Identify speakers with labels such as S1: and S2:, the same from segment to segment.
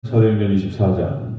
S1: 사도행전 24장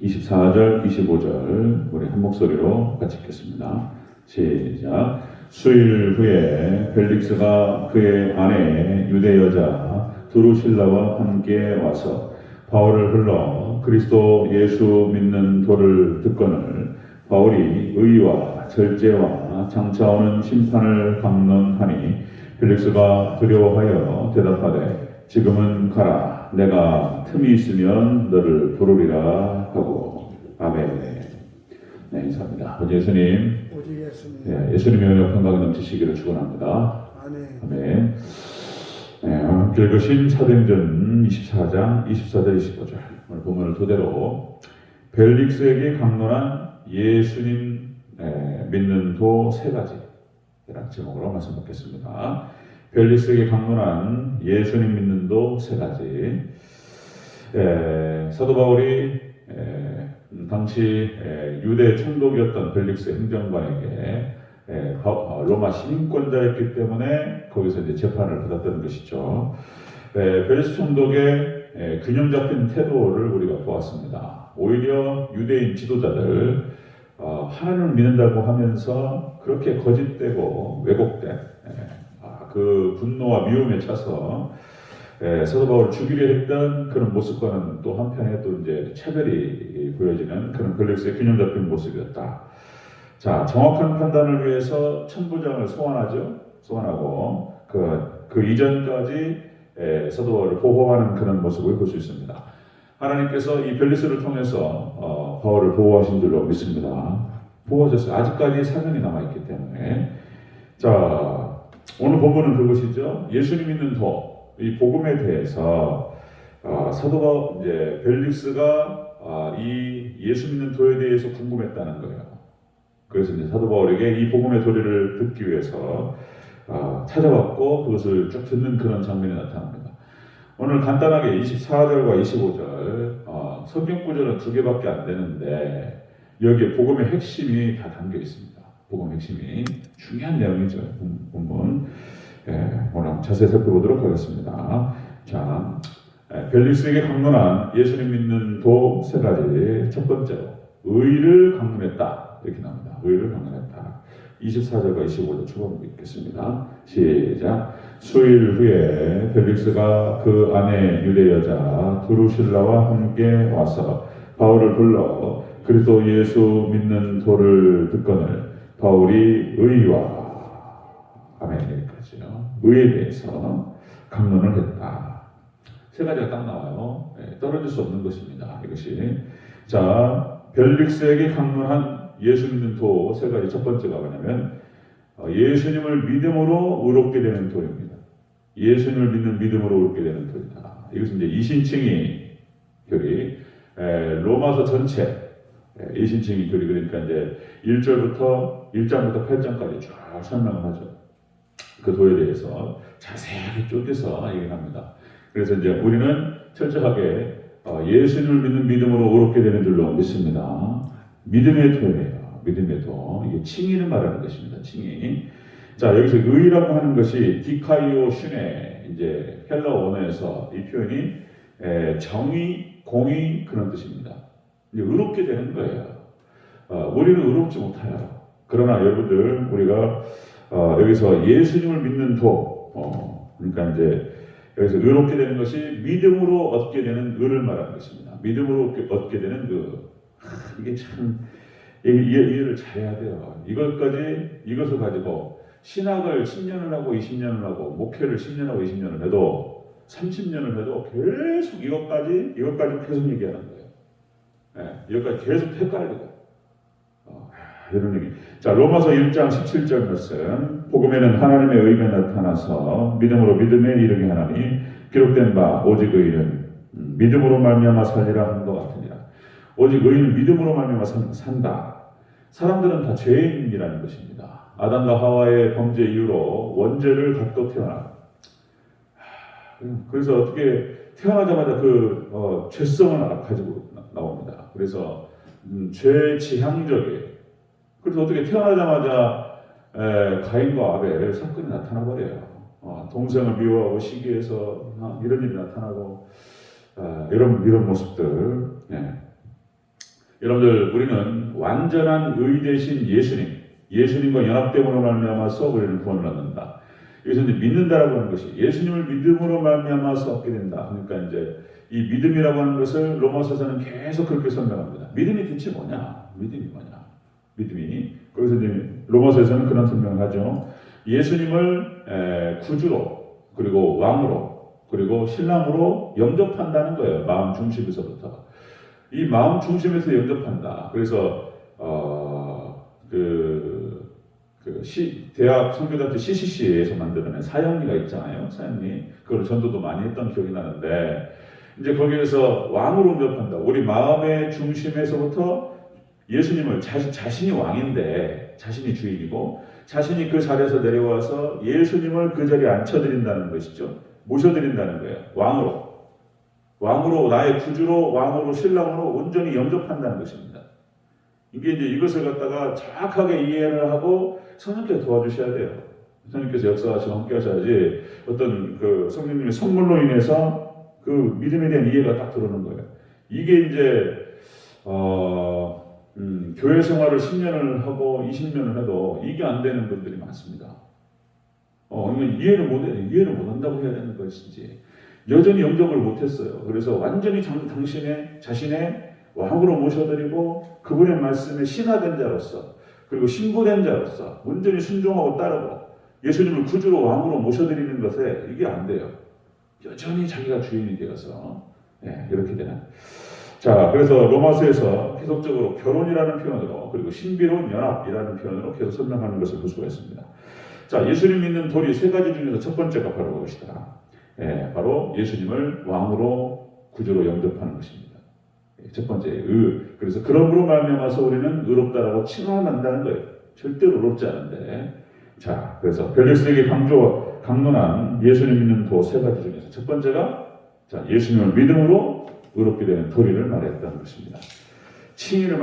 S1: 24절 25절 우리 한 목소리로 같이 읽겠습니다. 시작. 수일 후에 벨릭스가 그의 아내 유대 여자 드루실라와 함께 와서 바울을 불러 그리스도 예수 믿는 도를 듣거늘 바울이 의와 절제와 장차 오는 심판을 감론하니 벨릭스가 두려워하여 대답하되 지금은 가라. 내가 틈이 있으면 너를 부르리라 하고. 아멘. 네, 인사합니다. 오직 예수님, 예수님의 은혜와 평강이 넘치시기를 축원합니다. 아멘. 네, 함께 읽으신 사도행전 24장 24절 25절 오늘 본문을 토대로 벨릭스에게 강론한 예수님 믿는 도 세 가지라는 제목으로 말씀 듣겠습니다. 벨릭스에게 강론한 예수님 믿는 도 세 가지. 사도 바울이 당시 유대 총독이었던 벨릭스 행정관에게 로마 시민권자였기 때문에 거기서 이제 재판을 받았던 것이죠. 벨릭스 총독의 균형 잡힌 태도를 우리가 보았습니다. 오히려 유대인 지도자들 하나님을 믿는다고 하면서 그렇게 거짓되고 왜곡된 그 분노와 미움에 차서 사도 바울을 죽이려 했던 그런 모습과는 또 한편에 또 이제 차별이 보여지는 그런 벨릭스의 균형 잡힌 모습이었다. 자, 정확한 판단을 위해서 천부장을 소환하고 그 이전까지 사도 바울을 보호하는 그런 모습을 볼 수 있습니다. 하나님께서 이 벨릭스를 통해서 바울을 보호하신 줄로 믿습니다. 보호하셨어요. 아직까지 사명이 남아있기 때문에. 자, 오늘 본문은 그것이죠. 예수님 믿는 도, 이 복음에 대해서 사도 바울 이제 벨릭스가 이 예수 믿는 도에 대해서 궁금했다는 거예요. 그래서 이제 사도 바울에게 이 복음의 도리를 듣기 위해서 찾아왔고 그것을 쭉 듣는 그런 장면이 나타납니다. 오늘 간단하게 24절과 25절 성경 구절은 두 개밖에 안 되는데 여기에 복음의 핵심이 다 담겨 있습니다. 복음 핵심이 중요한 내용이죠. 본문 오늘 자세히 살펴보도록 하겠습니다. 자, 벨릭스에게 강론한 예수님 믿는 도 세 가지. 첫 번째로 의를 강론했다 이렇게 나옵니다. 의를 강론했다. 24절과 25절 초반부 읽겠습니다. 시작. 수일 후에 벨릭스가 그 아내 유대 여자 드루실라와 함께 와서 바울을 불러 그리스도 예수 믿는 도를 듣거늘 바울이 의와 아멘 여기까지요. 의에 대해서 강론을 했다. 세 가지가 딱 나와요. 떨어질 수 없는 것입니다. 이것이. 자, 벨릭스에게 강론한 예수 믿는 도 세 가지. 첫 번째가 뭐냐면 예수님을 믿음으로 의롭게 되는 도입니다. 예수님을 믿는 믿음으로 의롭게 되는 도이다. 이것은 이제 이신칭이 교리, 로마서 전체 이신칭이 교리. 그러니까 이제 1장부터 8장까지 쭉 설명을 하죠. 그 도에 대해서 자세하게 쪼개서 얘기합니다. 그래서 이제 우리는 철저하게 예수님을 믿는 믿음으로 의롭게 되는 줄로 믿습니다. 믿음의 도예요. 믿음의 도. 이게 칭의를 말하는 것입니다. 칭의. 자, 여기서 의라고 하는 것이 디카이오 슈네, 이제 헬라 원어에서 이 표현이 정의, 공의 그런 뜻입니다. 이제 의롭게 되는 거예요. 우리는 의롭지 못해요. 그러나 여러분들 우리가 여기서 예수님을 믿는 도, 그러니까 이제 여기서 의롭게 되는 것이 믿음으로 얻게 되는 의를 말하는 것입니다. 믿음으로 얻게 되는 이게 참 이해를 잘해야 돼요. 이것을 가지고 신학을 10년을 하고 20년을 하고 목회를 10년 하고 20년을 해도 30년을 해도 계속 이것까지 계속 얘기하는 거예요. 이것까지 계속 헷갈리고 이런 얘기. 자, 로마서 1장 17절 말씀. 복음에는 하나님의 의가 나타나서 믿음으로 믿음에 이르게 하나니 기록된 바 오직 의인은 믿음으로 말미암아 살리라 하는 것 같으니라. 오직 의인은 믿음으로 말미암아 산다. 사람들은 다 죄인이라는 것입니다. 아담과 하와의 범죄 이후로 원죄를 갖고 태어나. 그래서 어떻게 태어나자마자 죄성을 가지고 나옵니다. 그래서 죄지향적이에요. 그래서 어떻게 태어나자마자 가인과 아벨 사건이 나타나 버려요. 동생을 미워하고 시기해서 이런 일이 나타나고 이런 모습들. 예. 여러분들, 우리는 완전한 의 대신 예수님과 연합됨으로 말미암아서 우리는 구원을 얻는다. 여기서 이제 믿는다라고 하는 것이 예수님을 믿음으로 말미암아서 얻게 된다. 그러니까 이제 이 믿음이라고 하는 것을 로마서에서는 계속 그렇게 설명합니다. 믿음이 대체 뭐냐? 믿음이 거기서 이제 로마서에서는 그런 설명을 하죠. 예수님을 구주로, 그리고 왕으로, 그리고 신랑으로 영접한다는 거예요. 마음 중심에서부터. 이 마음 중심에서 영접한다. 그래서 대학 선교단체 CCC에서 만들어낸 사형리가 있잖아요. 사형리. 그걸 전도도 많이 했던 기억이 나는데, 이제 거기에서 왕으로 영접한다. 우리 마음의 중심에서부터 예수님을 자신이 왕인데, 자신이 주인이고, 자신이 그 자리에서 내려와서 예수님을 그 자리에 앉혀드린다는 것이죠. 모셔드린다는 거예요. 왕으로 나의 구주로, 왕으로, 신랑으로 온전히 영접한다는 것입니다. 이게 이제 이것을 갖다가 정확하게 이해를 하고 성령께서 도와주셔야 돼요. 성령께서 역사하시고 함께 하셔야지 어떤 그 성령님의 선물로 인해서 그 믿음에 대한 이해가 딱 들어오는 거예요. 이게 이제 교회 생활을 10년을 하고 20년을 해도 이게 안 되는 분들이 많습니다. 이해를 못 한다고 해야 되는 것인지 여전히 영접을 못했어요. 그래서 완전히 자신의 왕으로 모셔드리고 그분의 말씀에 신하된 자로서, 그리고 신부된 자로서 온전히 순종하고 따르고 예수님을 구주로 왕으로 모셔드리는 것에 이게 안 돼요. 여전히 자기가 주인이 되어서 이렇게 되는. 자, 그래서 로마서에서 계속적으로 결혼이라는 표현으로, 그리고 신비로운 연합이라는 표현으로 계속 설명하는 것을 볼 수가 있습니다. 자, 예수님 믿는 도리 세 가지 중에서 첫 번째가 바로 무엇이다? 바로 예수님을 왕으로 구주로 영접하는 것입니다. 첫 번째, 그래서 그러므로 말미암아서 우리는 의롭다라고 칭함한다는 거예요. 절대로 의롭지 않은데. 자, 그래서 벨릭스에게 강론한 예수님 믿는 도 세 가지 중에서 첫 번째가 예수님을 믿음으로 의롭게 되는 도리를 말했다는 것입니다. 칭의를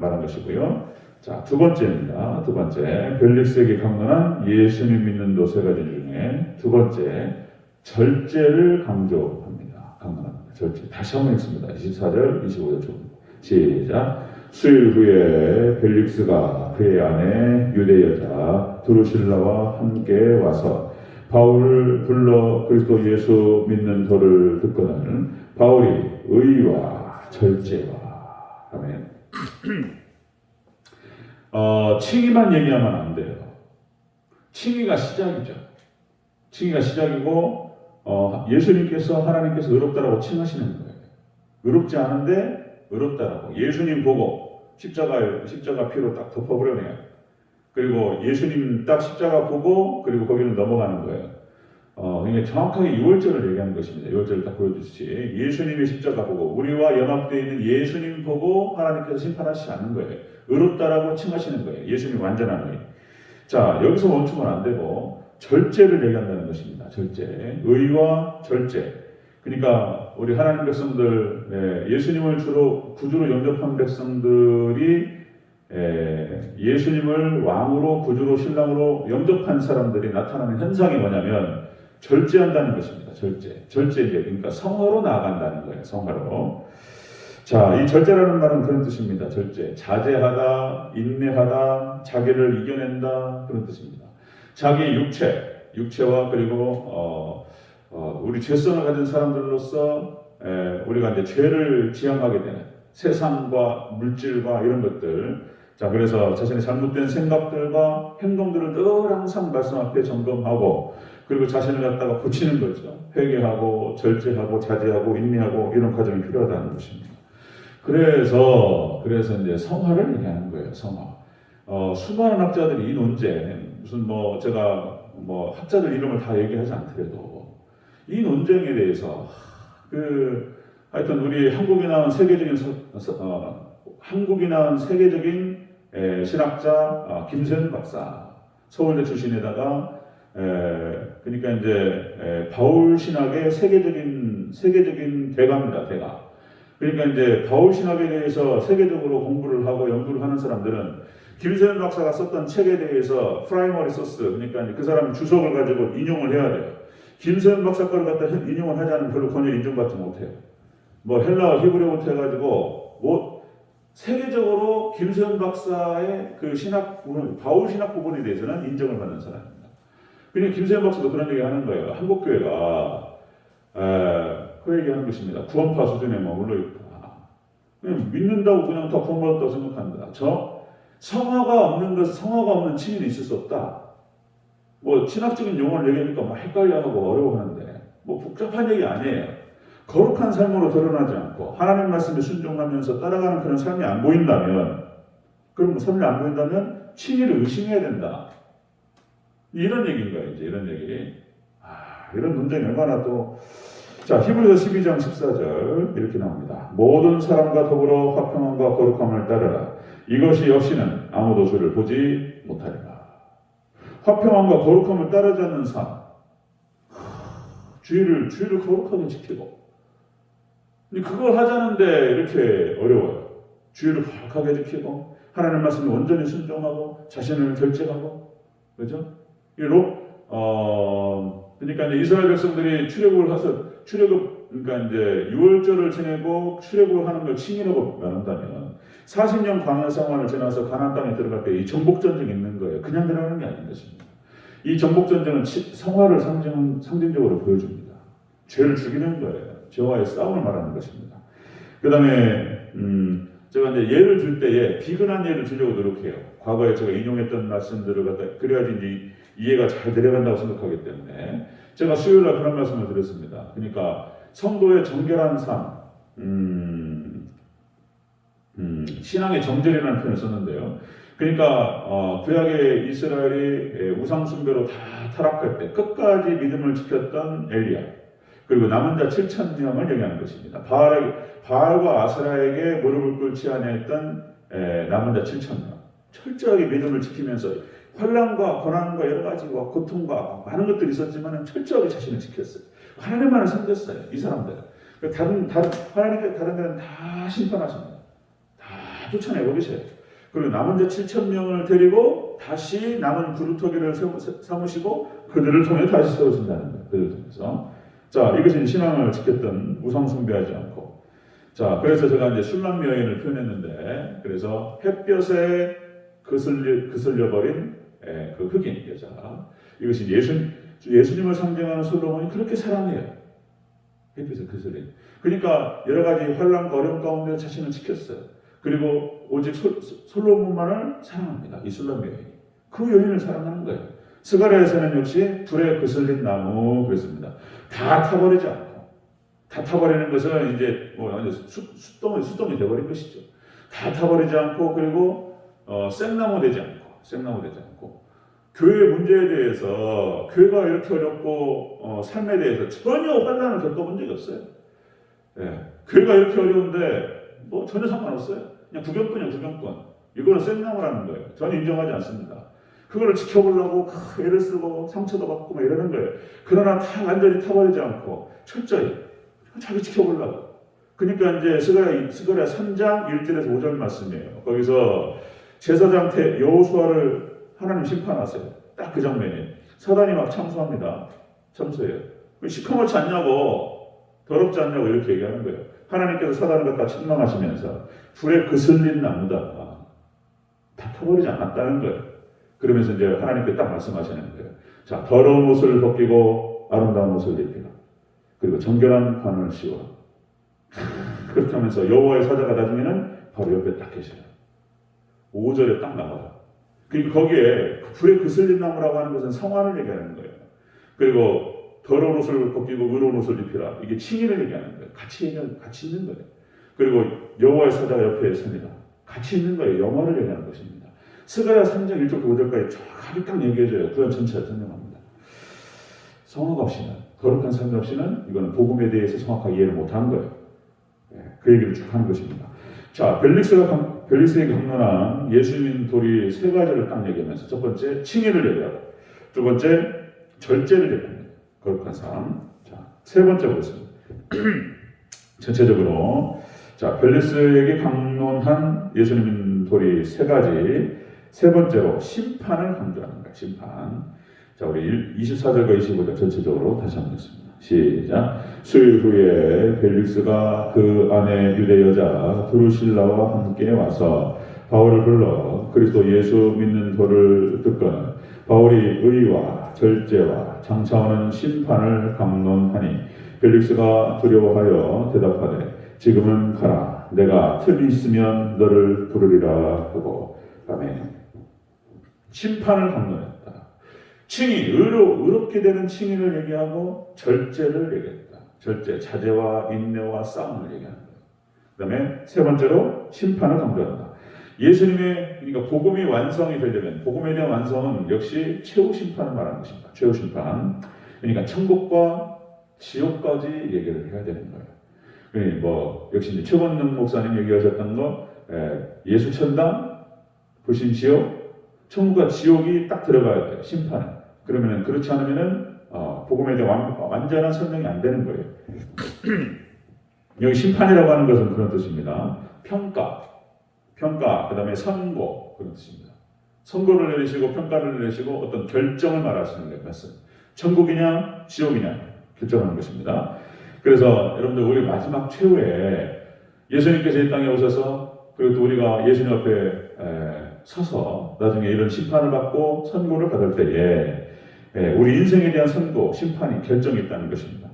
S1: 말한 것이고요. 자, 두 번째입니다. 두 번째, 벨릭스에게 강론한 예수님 믿는 도 세 가지 중에 두 번째, 절제를 강조합니다. 강론합니다. 절제. 다시 한번 읽습니다. 24절, 25절 중. 시작. 수일 후에 벨릭스가 그의 아내 유대 여자 드루실라와 함께 와서 바울을 불러 그리스도 예수 믿는 도를 듣거든 바울이 의와 절제와 아멘. 칭의만 얘기하면 안 돼요. 칭의가 시작이죠. 칭의가 시작이고 예수님께서 하나님께서 의롭다라고 칭하시는 거예요. 의롭지 않은데 의롭다라고 예수님 보고 십자가 피로 딱 덮어버려내요. 그리고 예수님 딱 십자가 보고 그리고 거기는 넘어가는 거예요. 그러니까 정확하게 6월절을 얘기하는 것입니다. 6월절을 딱 보여주시지. 예수님의 십자가 보고 우리와 연합되어 있는 예수님 보고 하나님께서 심판하시지 않는 거예요. 의롭다라고 칭하시는 거예요. 예수님 완전한 의. 자, 여기서 멈추면 안 되고 절제를 얘기한다는 것입니다. 절제. 의와 절제. 그러니까 우리 하나님 백성들, 예수님을 주로 구주로 영접한 백성들이 예수님을 왕으로 구주로 신랑으로 영접한 사람들이 나타나는 현상이 뭐냐면 절제한다는 것입니다. 절제 그러니까 성화로 나아간다는 거예요. 성화로. 자, 이 절제라는 말은 그런 뜻입니다. 절제. 자제하다, 인내하다, 자기를 이겨낸다 그런 뜻입니다. 자기의 육체와 그리고 우리 죄성을 가진 사람들로서 우리가 이제 죄를 지향하게 되는 세상과 물질과 이런 것들. 자, 그래서 자신의 잘못된 생각들과 행동들을 늘 항상 말씀 앞에 점검하고 그리고 자신을 갖다가 고치는 거죠. 회개하고 절제하고 자제하고 인내하고 이런 과정이 필요하다는 것입니다. 그래서 이제 성화를 얘기하는 거예요. 성화. 수많은 학자들이 이 논쟁 무슨 제가 학자들 이름을 다 얘기하지 않더라도 이 논쟁에 대해서 하여튼 우리 한국이 낳은 세계적인 신학자 김세현 박사 서울대 출신에다가 그러니까 이제 바울 신학의 세계적인 대가입니다. 대가. 그러니까 이제 바울 신학에 대해서 세계적으로 공부를 하고 연구를 하는 사람들은 김세현 박사가 썼던 책에 대해서 프라이머리 소스, 그러니까 그 사람 주석을 가지고 인용을 해야 돼요. 김세현 박사 거를 갖다 인용을 하지 않으면 별로 권위를 인정받지 못해요. 뭐 헬라어 히브리어부터 해가지고 뭐 세계적으로 김수현 박사의 그 신학 부분, 바울 신학 부분에 대해서는 인정을 받는 사람입니다. 그러니까 김수현 박사도 그런 얘기 하는 거예요. 한국 교회가 그 얘기하는 것입니다. 구원파 수준에 머물러 있다. 그냥 믿는다고 그냥 다 구원받았다고 생각한다. 저 성화가 없는 것은 성화가 없는 증인이 있을 수 없다. 뭐 신학적인 용어를 얘기하니까 막 헷갈려하고 어려워하는데 뭐 복잡한 얘기 아니에요. 거룩한 삶으로 드러나지 않고 하나님 말씀에 순종하면서 따라가는 그런 삶이 안 보인다면, 그럼 삶이 안 보인다면 친의를 의심해야 된다. 이런 얘기인 거예요. 이제 이런 얘기. 이런 논쟁이 얼마나 또. 자, 히브리서 12장 14절 이렇게 나옵니다. 모든 사람과 더불어 화평함과 거룩함을 따르라. 이것이 없이는 아무도 주를 보지 못하리라. 화평함과 거룩함을 따르지 않는 삶. 주의를 거룩하게 지키고. 근데 그걸 하자는데 이렇게 어려워요. 주의를 거룩하게 지키고, 하나님 말씀에 온전히 순종하고, 자신을 결제하고, 그죠? 그러니까 이제 이스라엘 백성들이 그러니까 이제 유월절을 지내고 출애굽을 하는 걸 칭의라고 말한다면 40년 광야 생활을 지나서 가나안 땅에 들어갈 때 이 정복 전쟁이 있는 거예요. 그냥 들어가는 게 아닌 것입니다. 이 정복 전쟁은 성화를 상징적으로 보여줍니다. 죄를 죽이는 거예요. 죄와의 싸움을 말하는 것입니다. 그다음에 제가 이제 예를 들 때에 비근한 예를 들려고 노력해요. 과거에 제가 인용했던 말씀들을 갖다 그래야지 이제 이해가 잘 내려간다고 생각하기 때문에 제가 수요일날 그런 말씀을 드렸습니다. 그러니까 성도의 정결한 삶, 신앙의 정절이라는 표현을 썼는데요. 그러니까 구약의 이스라엘이 우상 숭배로 다 타락할 때 끝까지 믿음을 지켰던 엘리야, 그리고 남은 자 7,000명을 얘기하는 것입니다. 바알과 아세라에게 무릎을 꿇지 아니했던 남은 자 7,000명, 철저하게 믿음을 지키면서 환난과 고난과 여러 가지와 고통과 많은 것들이 있었지만 철저하게 자신을 지켰어요. 하나님만을 섬겼어요. 이 사람들. 하나님께 다른 데는 다 심판하십니다. 다 쫓아내버리세요. 그리고 남은 자 7,000명을 데리고 다시 남은 그루터기를 삼으시고 그들을 통해 다시 세우신다는 거예요. 그들을 통해서. 자, 이것이 신앙을 지켰던 우상 숭배하지 않고. 자, 그래서 제가 이제 술람 여인을 표현했는데, 그래서 햇볕에 그슬려버린 그 흑인 여자. 이것이 예수님을 상징하는 솔로몬이 그렇게 사랑해요. 햇빛에 그슬린. 그러니까 여러 가지 환난과 어려움 가운데 자신을 지켰어요. 그리고 오직 솔로몬만을 사랑합니다. 이 술람 여인이. 그 여인을 사랑하는 거예요. 스가랴에서는 역시 불에 그슬린 나무 그랬습니다. 다 타버리지 않고. 다 타버리는 것은 이제 뭐 완전 수동이 되어버린 것이죠. 다 타버리지 않고, 그리고 생나무 되지 않고, 교회의 문제에 대해서, 교회가 이렇게 어렵고 삶에 대해서 전혀 환난을 겪어본 적이 없어요. 예, 교회가 이렇게 어려운데 뭐 전혀 상관없어요. 그냥 구경꾼이에요. 이거는 생나무라는 거예요. 저는 인정하지 않습니다. 그거를 지켜보려고 애를 쓰고 상처도 받고 막 이러는 거예요. 그러나 다 완전히 타버리지 않고 철저히 자기 지켜보려고. 그러니까 이제 스가랴 3장 1절에서 5절 말씀이에요. 거기서 제사장 여호수아를 하나님 심판하세요. 딱 그 장면이에요. 사단이 막 참수해요. 시커멓지 않냐고, 더럽지 않냐고 이렇게 얘기하는 거예요. 하나님께서 사단을 갖다 책망하시면서 불에 그슬린 나무다. 다 타버리지 않았다는 거예요. 그러면서 이제 하나님께 딱 말씀하시는 거예요. 자, 더러운 옷을 벗기고 아름다운 옷을 입히라. 그리고 정결한 관을 씌워라. 그렇게 하면서 여호와의 사자가 나중에는 바로 옆에 딱 계셔요. 5절에 딱 나와요. 그리고 거기에 불에 그슬린 나무라고 하는 것은 성화를 얘기하는 거예요. 그리고 더러운 옷을 벗기고 의로운 옷을 입히라. 이게 칭의를 얘기하는 거예요. 같이 있는 거예요. 그리고 여호와의 사자가 옆에 섭니다. 같이 있는 거예요. 영화를 얘기하는 것입니다. 스가랴 3장 1절부터 5절까지 정확하게 딱 얘기해줘요. 구약 전체를 설명합니다. 성화가 없이는, 거룩한 삶이 없이는 이거는 복음에 대해서 정확하게 이해를 못한 거예요. 그 얘기를 쭉 하는 것입니다. 자, 벨릭스에게 강론한 예수님 도리 세 가지를 딱 얘기하면서, 첫 번째 칭의를 얘기하고, 두 번째 절제를 얘기합니다. 거룩한 삶. 자, 세 번째 보겠습니다. 전체적으로 자, 벨릭스에게 강론한 예수님 도리 세 가지. 세 번째로 심판을 강조하는 거예요. 심판. 자, 우리 24절과 25절 전체적으로 다시 한번 보겠습니다. 시작. 수일 후에 벨릭스가 그 아내 유대 여자 드루실라와 함께 와서 바울을 불러 그리스도 예수 믿는 도를 듣거늘 바울이 의와 절제와 장차오는 심판을 강론하니 벨릭스가 두려워하여 대답하되 지금은 가라. 내가 틈이 있으면 너를 부르리라 하고. 아멘. 심판을 강론했다. 칭의, 의롭게 되는 칭의를 얘기하고 절제를 얘기했다. 절제, 자제와 인내와 싸움을 얘기하는 거예요. 그 다음에 세 번째로 심판을 강조한다. 예수님의, 그러니까 복음이 완성이 되려면, 복음에 대한 완성은 역시 최후 심판을 말하는 것입니다. 최후 심판. 그러니까 천국과 지옥까지 얘기를 해야 되는 거예요. 뭐 역시 이제 최건능 목사님 얘기하셨던 거, 예수 천당, 불신 지옥, 천국과 지옥이 딱 들어가야 돼요. 심판은. 그러면은 그렇지 않으면은 복음에 대한 완전한 설명이 안 되는 거예요. 여기 심판이라고 하는 것은 그런 뜻입니다. 평가, 그다음에 선고 그런 뜻입니다. 선고를 내리시고 평가를 내리시고 어떤 결정을 말하시는 것은 천국이냐 지옥이냐 결정하는 것입니다. 그래서 여러분들 우리 마지막 최후에 예수님께서 이 땅에 오셔서 그리고 또 우리가 예수님 앞에 서서 나중에 이런 심판을 받고 선고를 받을 때에 우리 인생에 대한 선고, 심판이 결정이 있다는 것입니다.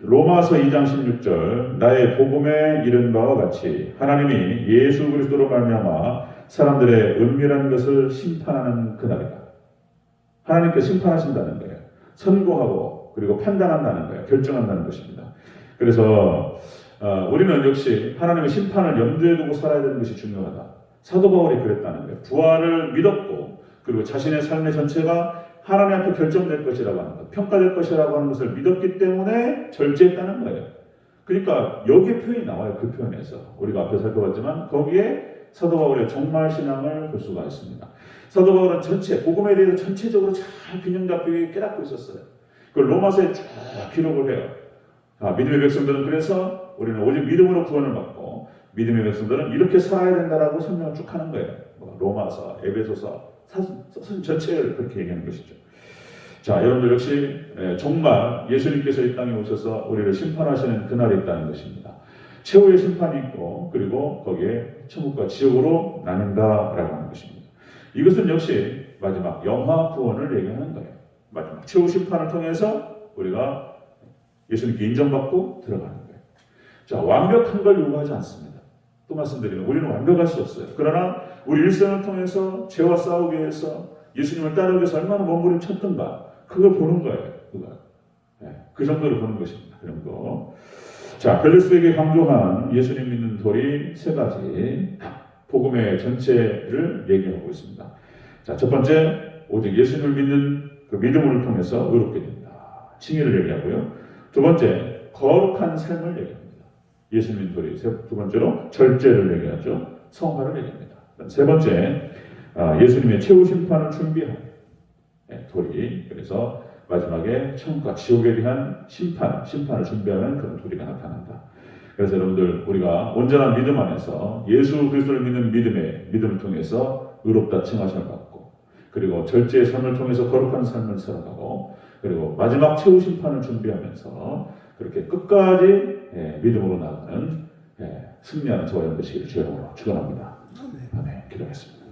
S1: 로마서 2장 16절 나의 복음에 이른 바와 같이 하나님이 예수 그리스도로 말미암아 사람들의 은밀한 것을 심판하는 그날이다. 하나님께서 심판하신다는 거예요. 선고하고 그리고 판단한다는 거예요. 결정한다는 것입니다. 그래서 우리는 역시 하나님의 심판을 염두에 두고 살아야 되는 것이 중요하다. 사도 바울이 그랬다는 거예요. 부활을 믿었고 그리고 자신의 삶의 전체가 하나님 앞에 결정될 것이라고 하는 것, 평가될 것이라고 하는 것을 믿었기 때문에 절제했다는 거예요. 그러니까 여기에 표현이 나와요. 그 표현에서 우리가 앞에 살펴봤지만 거기에 사도 바울의 종말 신앙을 볼 수가 있습니다. 사도 바울은 전체 복음에 대해서 전체적으로 잘 균형 잡히게 깨닫고 있었어요. 그걸 로마서에 쭉 기록을 해요. 믿음의 백성들은 그래서 우리는 오직 믿음으로 구원을 받고 믿음의 백성들은 이렇게 살아야 된다라고 설명을 쭉 하는 거예요. 로마서, 에베소서, 사실 전체를 그렇게 얘기하는 것이죠. 자, 여러분들 역시 정말 예수님께서 이 땅에 오셔서 우리를 심판하시는 그날이 있다는 것입니다. 최후의 심판이 있고 그리고 거기에 천국과 지옥으로 나눈다라고 하는 것입니다. 이것은 역시 마지막 영화 구원을 얘기하는 거예요. 마지막 최후 심판을 통해서 우리가 예수님께 인정받고 들어가는 거예요. 자, 완벽한 걸 요구하지 않습니다. 또 말씀드리면 우리는 완벽할 수 없어요. 그러나 우리 일생을 통해서 죄와 싸우기 위해서 예수님을 따르기 위해서 얼마나 몸부림쳤던가 그걸 보는 거예요. 그 정도로 보는 것입니다. 그 정도. 자, 벨릭스에게 강조한 예수님 믿는 도리 세 가지 복음의 전체를 얘기하고 있습니다. 자, 첫 번째 오직 예수님을 믿는 그 믿음을 통해서 의롭게 된다. 칭의를 얘기하고요. 두 번째 거룩한 삶을 얘기합니다. 예수 믿는 도리. 두 번째로 절제를 얘기하죠. 성화를 얘기합니다. 세 번째 예수님의 최후 심판을 준비하는 도리. 그래서 마지막에 천국과 지옥에 대한 심판을 준비하는 그런 도리가 나타난다. 그래서 여러분들 우리가 온전한 믿음 안에서 예수 그리스도를 믿는 믿음을 통해서 의롭다 칭하심을 받고 그리고 절제의 삶을 통해서 거룩한 삶을 살아가고 그리고 마지막 최후 심판을 준비하면서 그렇게 끝까지 믿음으로 나아가는 승리하는 저와 여러분 되시기를 주의 이름으로 축원합니다. 아멘. 기도하겠습니다.